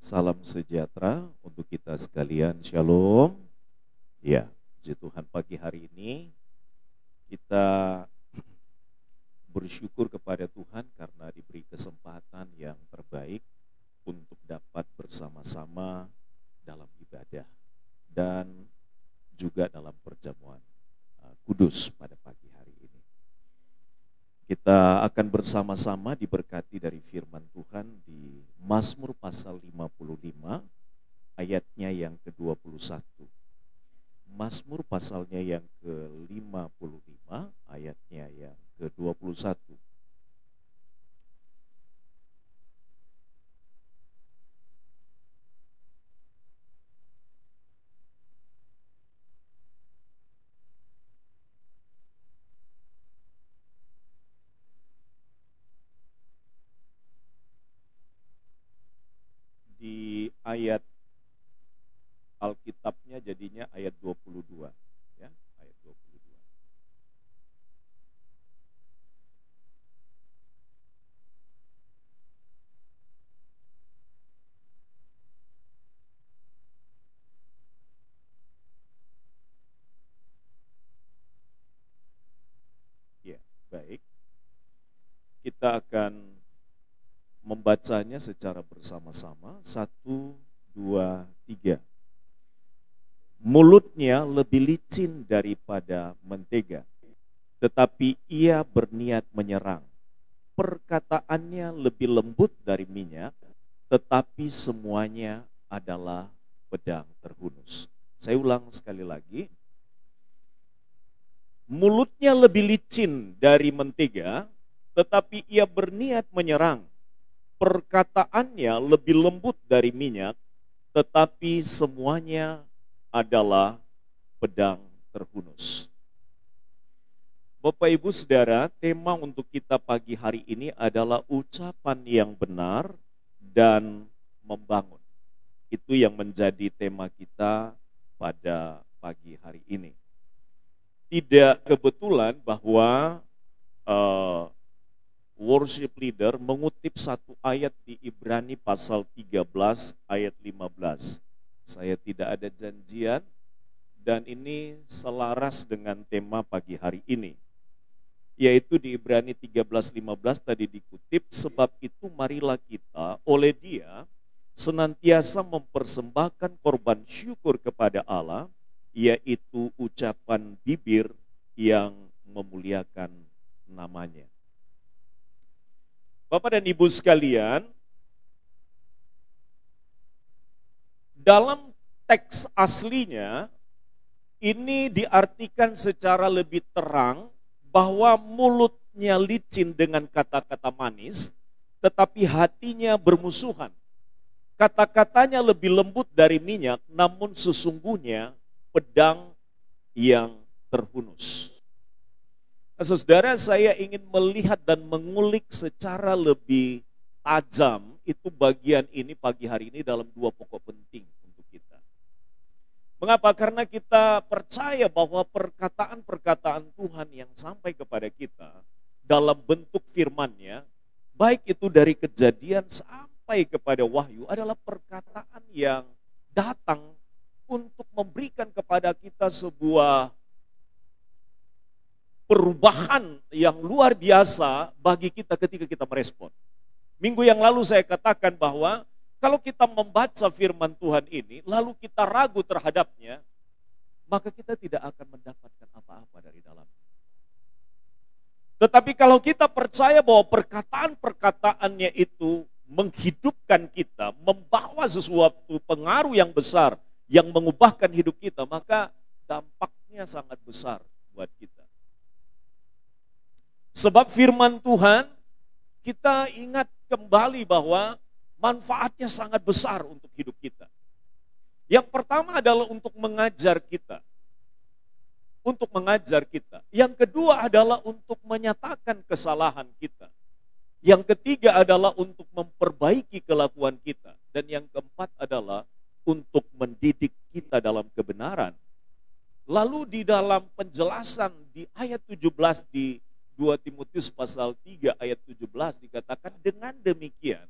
Salam sejahtera untuk kita sekalian, shalom. Ya, puji Tuhan, pagi hari ini kita bersyukur kepada Tuhan karena diberi kesempatan yang terbaik untuk dapat bersama-sama dalam ibadah dan juga dalam perjamuan kudus pada pagi hari ini. Kita akan bersama-sama diberkati dari firman Tuhan di Mazmur pasal 55 ayatnya yang ke-21. Mazmur pasalnya yang ke-55 ayatnya yang ke-21. Di ayat Alkitabnya jadinya ayat 22, ya, ayat 22. Ya, baik. Kita akan membacanya secara bersama-sama. 1, 2, 3. Mulutnya lebih licin daripada mentega, tetapi ia berniat menyerang. Perkataannya lebih lembut dari minyak, tetapi semuanya adalah pedang terhunus. Saya ulang sekali lagi. Mulutnya lebih licin dari mentega, tetapi ia berniat menyerang. Perkataannya lebih lembut dari minyak, tetapi semuanya adalah pedang terhunus. Bapak Ibu Saudara, tema untuk kita pagi hari ini adalah ucapan yang benar dan membangun. Itu yang menjadi tema kita pada pagi hari ini. Tidak kebetulan bahwa worship leader mengutip satu ayat di Ibrani pasal 13 ayat 15. Saya tidak ada janjian dan ini selaras dengan tema pagi hari ini. Yaitu di Ibrani 13:15 tadi dikutip, sebab itu marilah kita oleh Dia senantiasa mempersembahkan korban syukur kepada Allah, yaitu ucapan bibir yang memuliakan namanya. Bapak dan Ibu sekalian, dalam teks aslinya ini diartikan secara lebih terang bahwa mulutnya licin dengan kata-kata manis, tetapi hatinya bermusuhan. Kata-katanya lebih lembut dari minyak, namun sesungguhnya pedang yang terhunus. Saudara, saya ingin melihat dan mengulik secara lebih tajam itu bagian ini pagi hari ini dalam dua pokok penting untuk kita. Mengapa? Karena kita percaya bahwa perkataan-perkataan Tuhan yang sampai kepada kita dalam bentuk firman-Nya, baik itu dari Kejadian sampai kepada Wahyu, adalah perkataan yang datang untuk memberikan kepada kita sebuah perubahan yang luar biasa bagi kita ketika kita merespon. Minggu yang lalu saya katakan bahwa kalau kita membaca firman Tuhan ini, lalu kita ragu terhadapnya, maka kita tidak akan mendapatkan apa-apa dari dalamnya. Tetapi kalau kita percaya bahwa perkataan-perkataannya itu menghidupkan kita, membawa sesuatu pengaruh yang besar, yang mengubahkan hidup kita, maka dampaknya sangat besar buat kita. Sebab firman Tuhan, kita ingat kembali bahwa manfaatnya sangat besar untuk hidup kita. Yang pertama adalah untuk mengajar kita. Untuk mengajar kita. Yang kedua adalah untuk menyatakan kesalahan kita. Yang ketiga adalah untuk memperbaiki kelakuan kita. Dan yang keempat adalah untuk mendidik kita dalam kebenaran. Lalu di dalam penjelasan di ayat 17 di 2 Timotius pasal 3 ayat 17 dikatakan, dengan demikian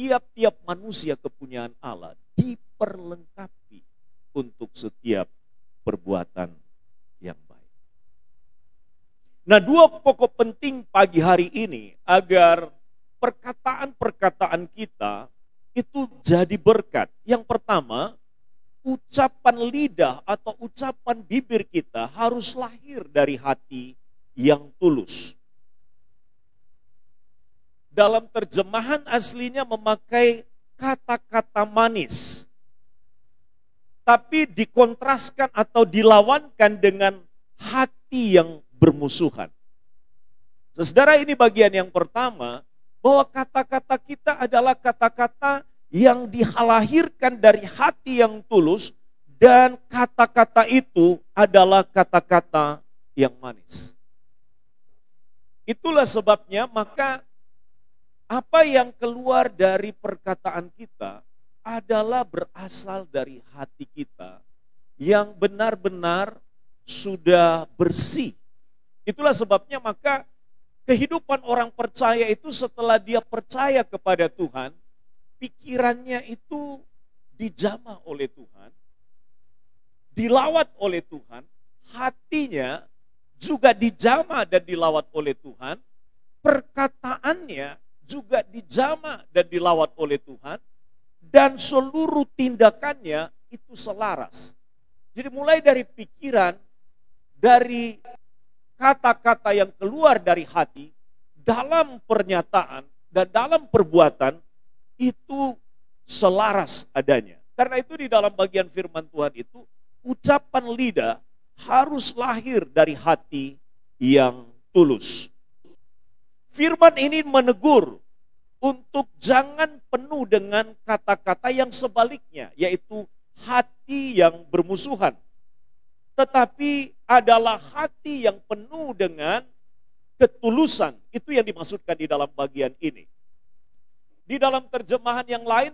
tiap-tiap manusia kepunyaan Allah diperlengkapi untuk setiap perbuatan yang baik. Nah, dua pokok penting pagi hari ini agar perkataan-perkataan kita itu jadi berkat. Yang pertama, ucapan lidah atau ucapan bibir kita harus lahir dari hati yang tulus. Dalam terjemahan aslinya memakai kata-kata manis, tapi dikontraskan atau dilawankan dengan hati yang bermusuhan. Saudara, ini bagian yang pertama, bahwa kata-kata kita adalah kata-kata yang dilahirkan dari hati yang tulus, dan kata-kata itu adalah kata-kata yang manis. Itulah sebabnya maka apa yang keluar dari perkataan kita adalah berasal dari hati kita yang benar-benar sudah bersih. Itulah sebabnya maka kehidupan orang percaya itu setelah dia percaya kepada Tuhan, pikirannya itu dijamah oleh Tuhan, dilawat oleh Tuhan, hatinya juga dijamah dan dilawat oleh Tuhan, perkataannya juga dijamah dan dilawat oleh Tuhan, dan seluruh tindakannya itu selaras. Jadi mulai dari pikiran, dari kata-kata yang keluar dari hati, dalam pernyataan dan dalam perbuatan itu selaras adanya. Karena itu di dalam bagian firman Tuhan itu, ucapan lidah harus lahir dari hati yang tulus. Firman ini menegur untuk jangan penuh dengan kata-kata yang sebaliknya, yaitu hati yang bermusuhan. Tetapi adalah hati yang penuh dengan ketulusan. Itu yang dimaksudkan di dalam bagian ini. Di dalam terjemahan yang lain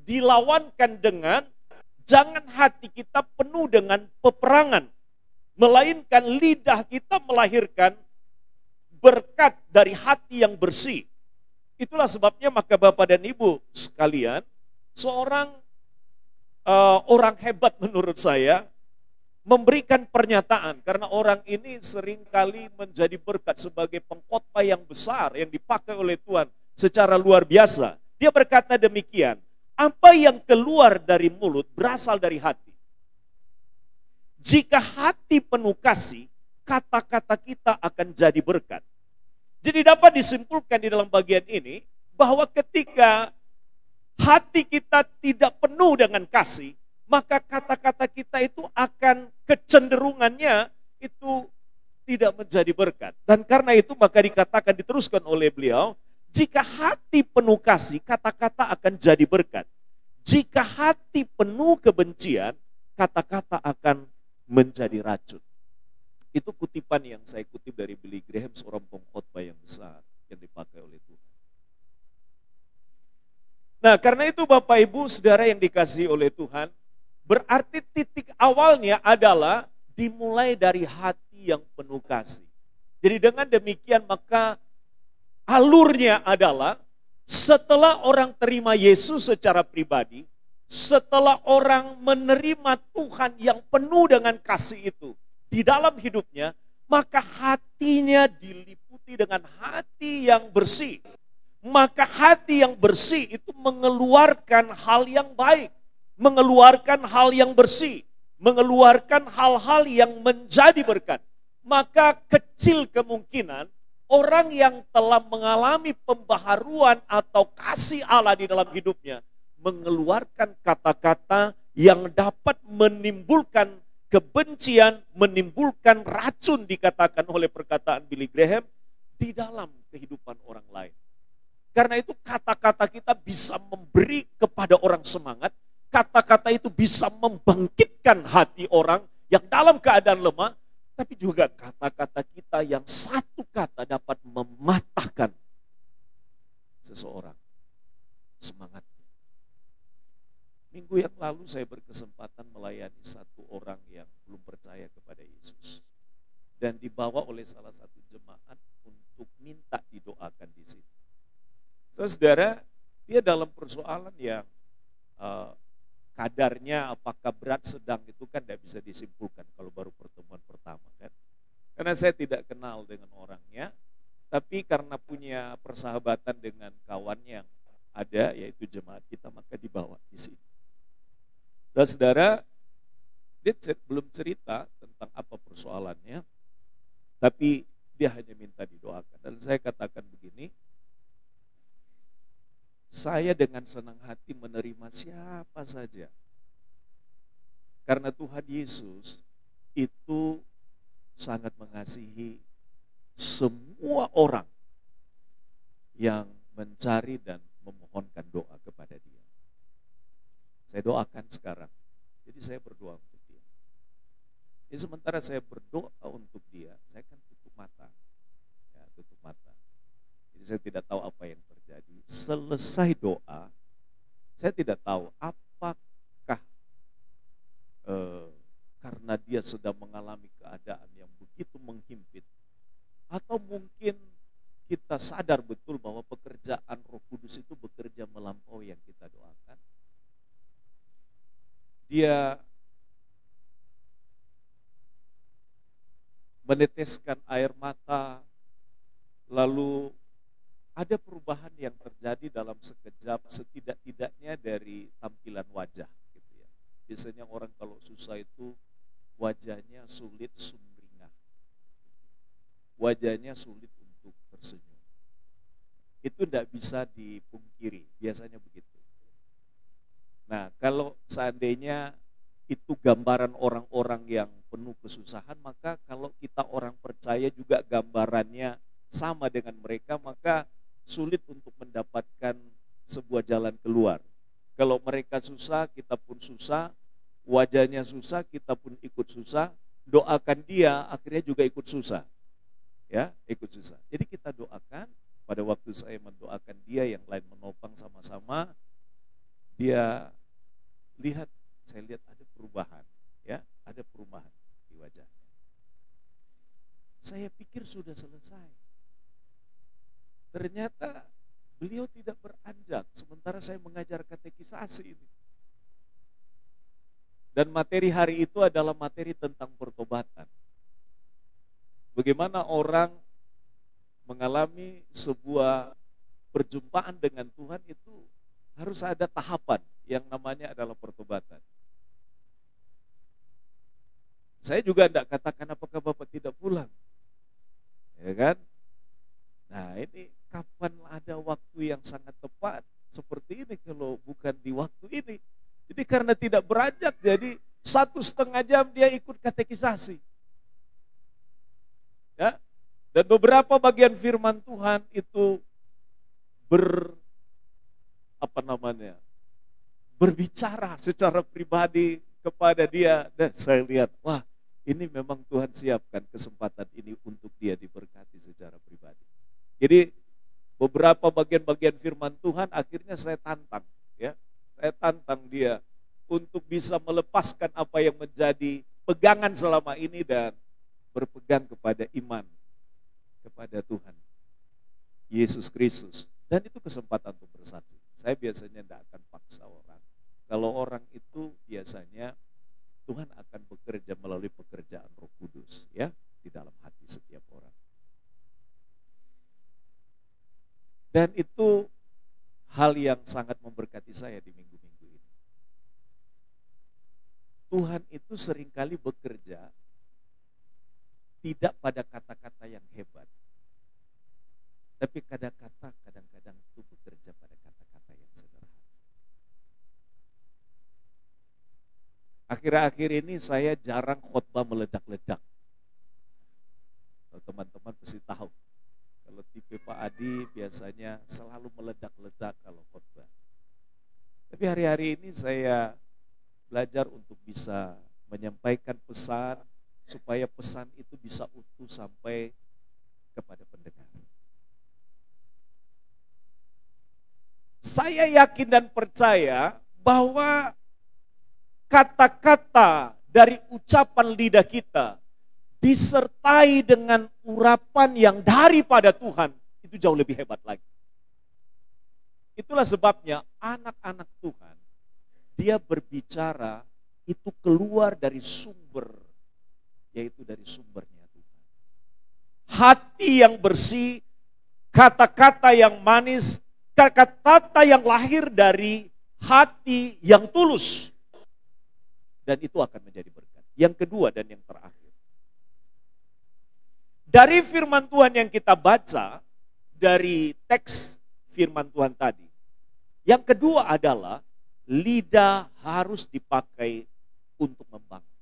dilawankan dengan jangan hati kita penuh dengan peperangan, melainkan lidah kita melahirkan berkat dari hati yang bersih. Itulah sebabnya maka Bapak dan Ibu sekalian, seorang orang hebat menurut saya memberikan pernyataan, karena orang ini seringkali menjadi berkat sebagai pengkhotbah yang besar yang dipakai oleh Tuhan secara luar biasa. Dia berkata demikian, apa yang keluar dari mulut berasal dari hati. Jika hati penuh kasih, kata-kata kita akan jadi berkat. Jadi dapat disimpulkan di dalam bagian ini bahwa ketika hati kita tidak penuh dengan kasih, maka kata-kata kita itu akan kecenderungannya itu tidak menjadi berkat. Dan karena itu maka dikatakan, diteruskan oleh beliau, jika hati penuh kasih, kata-kata akan jadi berkat. Jika hati penuh kebencian, kata-kata akan menjadi racun. Itu kutipan yang saya kutip dari Billy Graham, seorang pengkhotbah yang besar yang dipakai oleh Tuhan. Nah, karena itu Bapak Ibu Saudara yang dikasihi oleh Tuhan, berarti titik awalnya adalah dimulai dari hati yang penuh kasih. Jadi dengan demikian maka alurnya adalah setelah orang terima Yesus secara pribadi, setelah orang menerima Tuhan yang penuh dengan kasih itu di dalam hidupnya, maka hatinya diliputi dengan hati yang bersih. Maka hati yang bersih itu mengeluarkan hal yang baik, mengeluarkan hal yang bersih, mengeluarkan hal-hal yang menjadi berkat. Maka kecil kemungkinan orang yang telah mengalami pembaharuan atau kasih Allah di dalam hidupnya mengeluarkan kata-kata yang dapat menimbulkan kebencian, menimbulkan racun, dikatakan oleh perkataan Billy Graham, di dalam kehidupan orang lain. Karena itu kata-kata kita bisa memberi kepada orang semangat, kata-kata itu bisa membangkitkan hati orang yang dalam keadaan lemah, tapi juga kata-kata kita yang satu kata dapat mematahkan seseorang semangatnya. Minggu yang lalu saya berkesempatan melayani satu orang yang belum percaya kepada Yesus. Dan dibawa oleh salah satu jemaat untuk minta didoakan di situ. Saudara, dia dalam persoalan yang kadarnya apakah berat sedang itu kan tidak bisa disimpulkan kalau baru pertemuan pertama kan. Karena saya tidak kenal dengan orangnya, tapi karena punya persahabatan dengan kawan yang ada yaitu jemaat kita, maka dibawa di sini. Saudara, dia belum cerita tentang apa persoalannya, tapi dia hanya minta didoakan. Dan saya katakan begini, saya dengan senang hati menerima siapa saja. Karena Tuhan Yesus itu sangat mengasihi semua orang yang mencari dan memohonkan doa kepada Dia. Saya doakan sekarang. Jadi saya berdoa untuk dia. Jadi sementara saya berdoa untuk dia, saya kan tutup mata. Ya, tutup mata. Jadi saya tidak tahu apa yang terjadi. Selesai doa, saya tidak tahu apakah karena dia sedang mengalami keadaan yang begitu menghimpit, atau mungkin kita sadar betul bahwa pekerjaan Roh Kudus itu bekerja melampaui yang kita doakan. Dia meneteskan air mata, lalu ada perubahan yang terjadi dalam sekejap, setidak-tidaknya dari tampilan wajah. Gitu ya. Biasanya orang kalau susah itu wajahnya sulit sumringah, wajahnya sulit untuk tersenyum. Itu tidak bisa dipungkiri, biasanya begitu. Nah, kalau seandainya itu gambaran orang-orang yang penuh kesusahan, maka kalau kita orang percaya juga gambarannya sama dengan mereka, maka sulit untuk mendapatkan sebuah jalan keluar. Kalau mereka susah, kita pun susah, wajahnya susah, kita pun ikut susah, doakan dia, akhirnya juga ikut susah. Ya, ikut susah. Jadi kita doakan, pada waktu saya mendoakan dia, yang lain menopang sama-sama, dia saya lihat ada perubahan, ya, ada perubahan di wajahnya. Saya pikir sudah selesai. Ternyata beliau tidak beranjak, sementara saya mengajar katekisasi ini. Dan materi hari itu adalah materi tentang pertobatan. Bagaimana orang mengalami sebuah perjumpaan dengan Tuhan itu harus ada tahapan yang namanya adalah pertobatan. Saya juga tidak katakan apakah Bapak tidak pulang, ya kan? Nah, ini kapan ada waktu yang sangat tepat seperti ini kalau bukan di waktu ini. Jadi karena tidak beranjak, jadi 1,5 jam dia ikut katekisasi. Ya, dan beberapa bagian firman Tuhan itu berbicara secara pribadi kepada dia, dan saya lihat, wah, ini memang Tuhan siapkan kesempatan ini untuk dia diberkati secara pribadi. Jadi beberapa bagian-bagian firman Tuhan akhirnya saya tantang, ya, saya tantang dia untuk bisa melepaskan apa yang menjadi pegangan selama ini dan berpegang kepada iman kepada Tuhan Yesus Kristus. Dan itu kesempatan untuk bersaksi. Saya biasanya tidak akan paksa orang. Kalau orang itu biasanya Tuhan akan bekerja melalui pekerjaan Roh Kudus, ya, di dalam hati setiap orang. Dan itu hal yang sangat memberkati saya di minggu-minggu ini. Tuhan itu seringkali bekerja tidak pada kata-kata yang hebat, tapi kadang-kadang itu bekerja pada kata-kata yang sederhana. Akhir-akhir ini saya jarang khotbah meledak-ledak. Teman-teman pasti tahu, kalau tipe Pak Adi biasanya selalu meledak-ledak kalau khotbah. Tapi hari-hari ini saya belajar untuk bisa menyampaikan pesan, supaya pesan itu bisa utuh sampai kepada pendengar. Saya yakin dan percaya bahwa kata-kata dari ucapan lidah kita disertai dengan urapan yang daripada Tuhan, itu jauh lebih hebat lagi. Itulah sebabnya anak-anak Tuhan, dia berbicara itu keluar dari sumber, yaitu dari sumbernya Tuhan. Hati yang bersih, kata-kata yang manis, kata-kata yang lahir dari hati yang tulus. Dan itu akan menjadi berkat. Yang kedua dan yang terakhir. Dari firman Tuhan yang kita baca, dari teks firman Tuhan tadi. Yang kedua adalah lidah harus dipakai untuk membangun.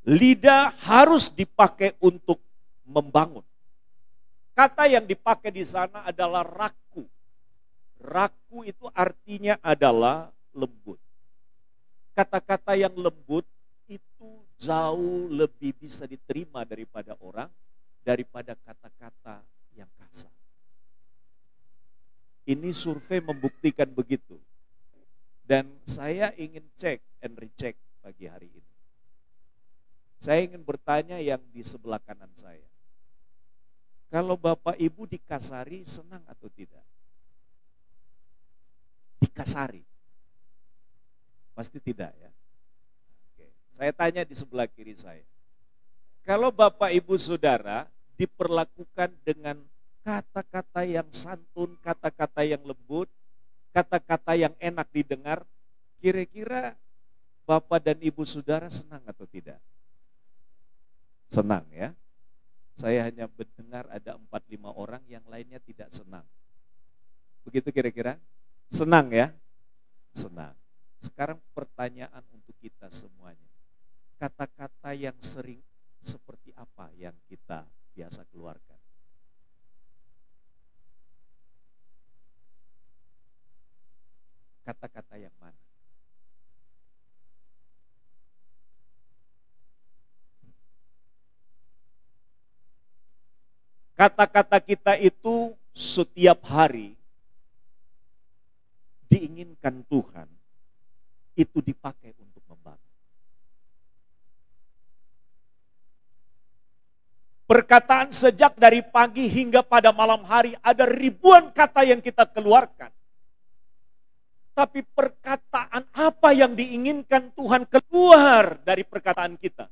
Lidah harus dipakai untuk membangun. Kata yang dipakai di sana adalah raku. Raku itu artinya adalah lembut. Kata-kata yang lembut itu jauh lebih bisa diterima daripada orang, daripada kata-kata yang kasar. Ini survei membuktikan begitu. Dan saya ingin cek and recheck pagi hari ini. Saya ingin bertanya yang di sebelah kanan saya. Kalau Bapak Ibu dikasari, senang atau tidak? Dikasari? Pasti tidak ya. Oke. Saya tanya di sebelah kiri saya. Kalau Bapak Ibu Saudara diperlakukan dengan kata-kata yang santun, kata-kata yang lembut, kata-kata yang enak didengar, kira-kira Bapak dan Ibu Saudara senang atau tidak? Senang ya. Saya hanya mendengar ada 4-5 orang, yang lainnya tidak senang. Begitu kira-kira? Senang ya? Senang. Sekarang pertanyaan untuk kita semuanya. Kata-kata yang sering seperti apa yang kita biasa keluarkan? Kata-kata yang mana? Kata-kata kita itu setiap hari diinginkan Tuhan itu dipakai untuk membangun. Perkataan sejak dari pagi hingga pada malam hari ada ribuan kata yang kita keluarkan. Tapi perkataan apa yang diinginkan Tuhan keluar dari perkataan kita?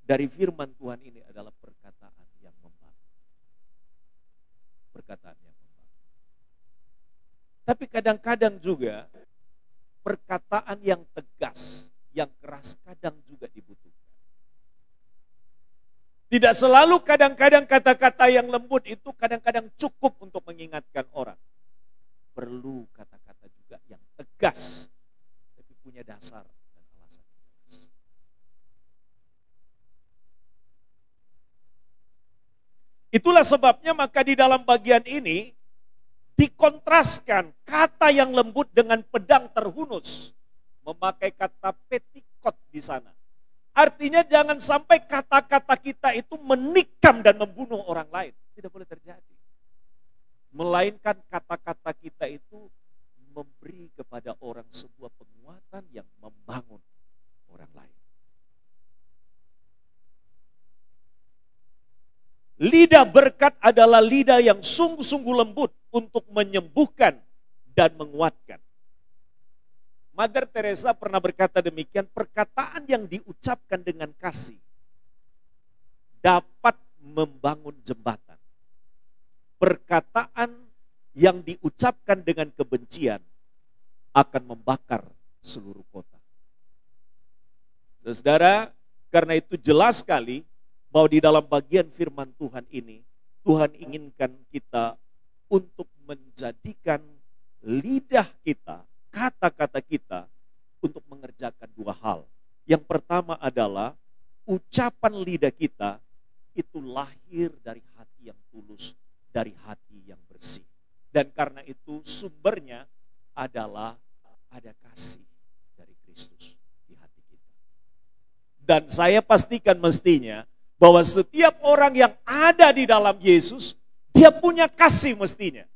Dari firman Tuhan ini adalah perkataan yang membangun. Perkataan yang membangun. Tapi kadang-kadang juga perkataan yang tegas, yang keras kadang juga dibutuhkan. Tidak selalu kadang-kadang kata-kata yang lembut itu kadang-kadang cukup untuk mengingatkan orang. Perlu kata-kata juga yang tegas, tapi punya dasar dan alasan jelas. Itulah sebabnya maka di dalam bagian ini dikontraskan kata yang lembut dengan pedang terhunus. Memakai kata petikot di sana. Artinya jangan sampai kata-kata kita itu menikam dan membunuh orang lain. Tidak boleh terjadi. Melainkan kata-kata kita itu memberi kepada orang sebuah penguatan yang membangun orang lain. Lidah berkat adalah lidah yang sungguh-sungguh lembut untuk menyembuhkan dan menguatkan. Mother Teresa pernah berkata demikian, perkataan yang diucapkan dengan kasih dapat membangun jembatan. Perkataan yang diucapkan dengan kebencian akan membakar seluruh kota. Saudara, karena itu jelas sekali bahwa di dalam bagian firman Tuhan ini, Tuhan inginkan kita untuk menjadikan lidah kita, kata-kata kita untuk mengerjakan dua hal. Yang pertama adalah ucapan lidah kita itu lahir dari hati yang tulus, dari hati yang bersih. Dan karena itu sumbernya adalah ada kasih dari Kristus di hati kita. Dan saya pastikan mestinya bahwa setiap orang yang ada di dalam Yesus, dia punya kasih mestinya.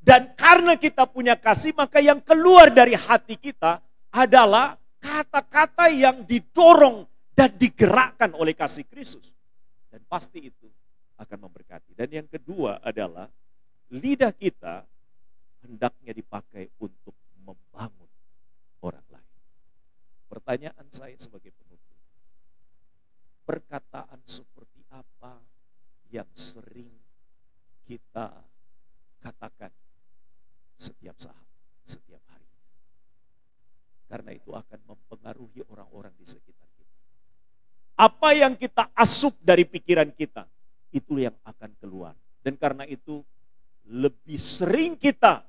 Dan karena kita punya kasih, maka yang keluar dari hati kita adalah kata-kata yang didorong dan digerakkan oleh kasih Kristus. Dan pasti itu akan memberkati. Dan yang kedua adalah lidah kita hendaknya dipakai untuk membangun orang lain. Pertanyaan saya sebagai penutup, perkataan seperti apa yang sering kita katakan setiap saat, setiap hari? Karena itu akan mempengaruhi orang-orang di sekitar kita. Apa yang kita asup dari pikiran kita, itu yang akan keluar. Dan karena itu lebih sering kita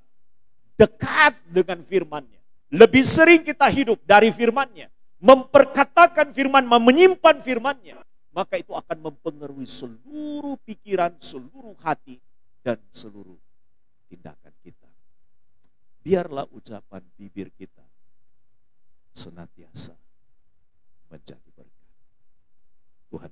dekat dengan firman-Nya, lebih sering kita hidup dari firman-Nya, memperkatakan firman, menyimpan firman-Nya, maka itu akan mempengaruhi seluruh pikiran, seluruh hati, dan seluruh tindakan kita. Biarlah ucapan bibir kita senantiasa menjadi berkat. Tuhan